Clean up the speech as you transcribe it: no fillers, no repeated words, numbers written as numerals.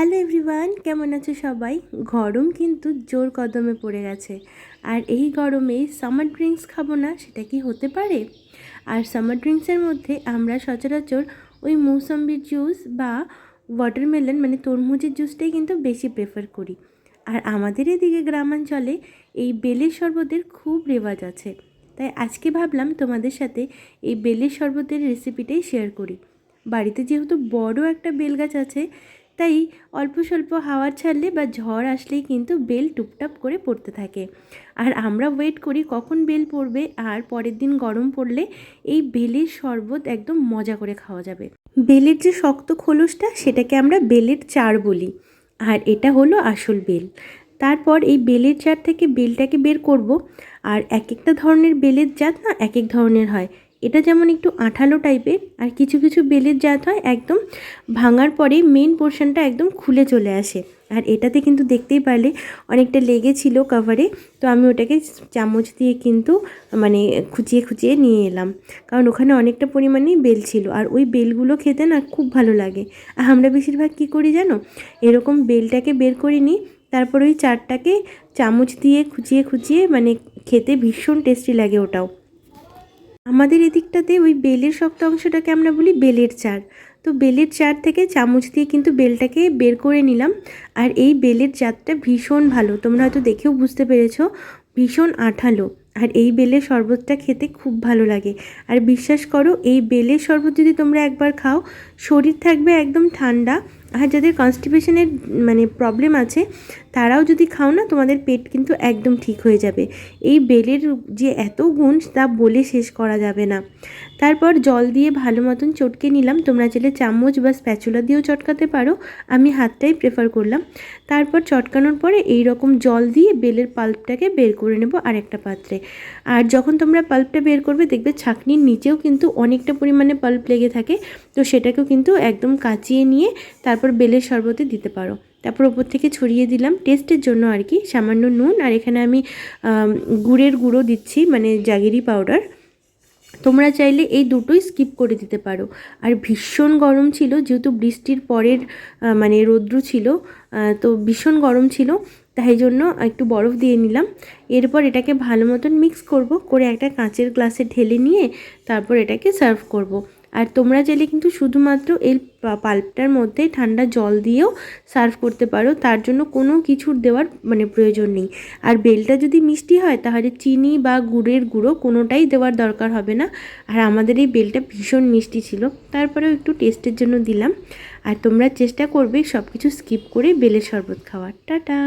Hello everyone, কেমন আছো সবাই? গরম কিন্তু জোর কদমে পড়ে গেছে। আর এই গরমে সামার ড্রিঙ্কস খাবো না, সেটা কি হতে পারে? আর সামার ড্রিঙ্কসের মধ্যে আমরা সচরাচর ওই মৌসম্বির জুস বা ওয়াটারমেলন মানে তরমুজের জুসটাই কিন্তু বেশি প্রেফার করি। আর আমাদের এদিকে গ্রামাঞ্চলে এই বেলের শরবতের খুব রেওয়াজ আছে। তাই আজকে ভাবলাম তোমাদের সাথে এই বেলের শরবতের রেসিপিটাই শেয়ার করি। বাড়িতে যেহেতু বড় একটা বেল গাছ আছে, তাই অল্প স্বল্প হাওয়া ছাড়লে বা ঝড় আসলেই কিন্তু বেল টুপটাপ করে পড়তে থাকে। আর আমরা ওয়েট করি কখন বেল পড়বে, আর পরের দিন গরম পড়লে এই বেলের শরবত একদম মজা করে খাওয়া যাবে। বেলের যে শক্ত খোলসটা, সেটাকে আমরা বেলের চার বলি। আর এটা হলো আসল বেল। তারপর এই বেলের চার থেকে বেলটাকে বের করব। আর এক একটা ধরনের বেলের জাত না এক এক ধরনের হয়। এটা যেমন একটু আঠালো টাইপের, আর কিছু কিছু বেলের জাত হয় একদম ভাঙার পরে মেন পোর্শনটা একদম খুলে চলে আসে। আর এটাতে কিন্তু দেখতেই পারলে অনেকটা লেগেছিল কভারে, তো আমি ওটাকে চামচ দিয়ে কিন্তু মানে খুঁচিয়ে খুঁচিয়ে নিয়ে এলাম, কারণ ওখানে অনেকটা পরিমাণেই বেল ছিল। আর ওই বেলগুলো খেতে না খুব ভালো লাগে। আর আমরা বেশিরভাগ কী করি জানো, এরকম বেলটাকে বের করে নিই, তারপর ওই চারটাকে চামচ দিয়ে খুঁচিয়ে খুঁচিয়ে মানে খেতে ভীষণ টেস্টি লাগে ওটাও। আমাদের এদিকটাতে ওই বেলের শক্ত অংশটাকে আমরা বলি বেলের চার। তো বেলের চার থেকে চামচ দিয়ে কিন্তু বেলটাকে বের করে নিলাম। আর এই বেলের চারটা ভীষণ ভালো, তোমরা হয়তো দেখেও বুঝতে পেরেছো, ভীষণ আঠালো। আর এই বেলের শরবতটা খেতে খুব ভালো লাগে। আর বিশ্বাস করো, এই বেলের শরবত যদি তোমরা একবার খাও, শরীর থাকবে একদম ঠান্ডা। আর যাদের কনস্টিপেশনের মানে প্রবলেম আছে, তারাও যদি খাও না, তোমাদের পেট কিন্তু একদম ঠিক হয়ে যাবে। এই বেলের যে এত গুণ তা বলে শেষ করা যাবে না। তারপর জল দিয়ে ভালো মতন চটকে নিলাম। তোমরা চাইলে চামচ বা স্প্যাচুলা দিয়েও চটকাতে পারো, আমি হাতটাই প্রেফার করলাম। তারপর চটকানোর পরে এই রকম জল দিয়ে বেলের পাল্পটাকে বের করে নেব আরেকটা পাত্রে। আর যখন তোমরা পাল্পটা বের করবে, দেখবে ছাঁকনির নিচেও কিন্তু অনেকটা পরিমাণে পাল্প লেগে থাকে। তো সেটাকেও কিন্তু একদম কাচিয়ে নিয়ে তারপর বেলের শরবতে দিতে পারো। তারপর ওপর থেকে ছড়িয়ে দিলাম টেস্টের জন্য আর কি সামান্য নুন। আর এখানে আমি গুড়ের গুঁড়ো দিচ্ছি, মানে জাগেরি পাউডার। তোমরা চাইলে এই দুটোই স্কিপ করে দিতে পারো। আর ভীষণ গরম ছিল, যেহেতু বৃষ্টির পরের মানে রৌদ্র ছিল, তো ভীষণ গরম ছিল, তাই জন্য একটু বরফ দিয়ে নিলাম। এরপর এটাকে ভালো মতন মিক্স করে একটা কাঁচের গ্লাসে ঢেলে নিয়ে তারপর এটাকে সার্ভ করব। আর তোমরা চাইলে কিন্তু শুধুমাত্র এই পাল্পটার মধ্যে ঠান্ডা জল দিয়েও সার্ভ করতে পারো, তার জন্য কোনো কিছুর দেওয়ার মানে প্রয়োজন নেই। আর বেলটা যদি মিষ্টি হয়, তাহলে চিনি বা গুড়ের গুঁড়ো কোনোটাই দেওয়ার দরকার হবে না। আর আমাদের এই বেলটা ভীষণ মিষ্টি ছিল, তারপরেও একটু টেস্টের জন্য দিলাম। আর তোমরা চেষ্টা করবে সব কিছু স্কিপ করে বেলের শরবত খাওয়ার। টাটা।